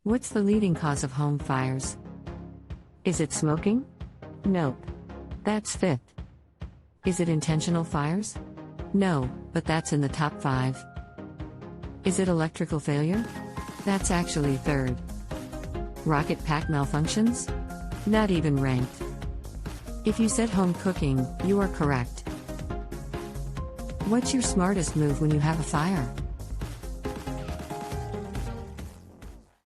What's the leading cause of home fires? Is it smoking? Nope. That's fifth. Is it intentional fires? No, but that's in the top 5. Is it electrical failure? That's actually third. Rocket pack malfunctions? Not even ranked. If you said home cooking, you are correct. What's your smartest move when you have a fire?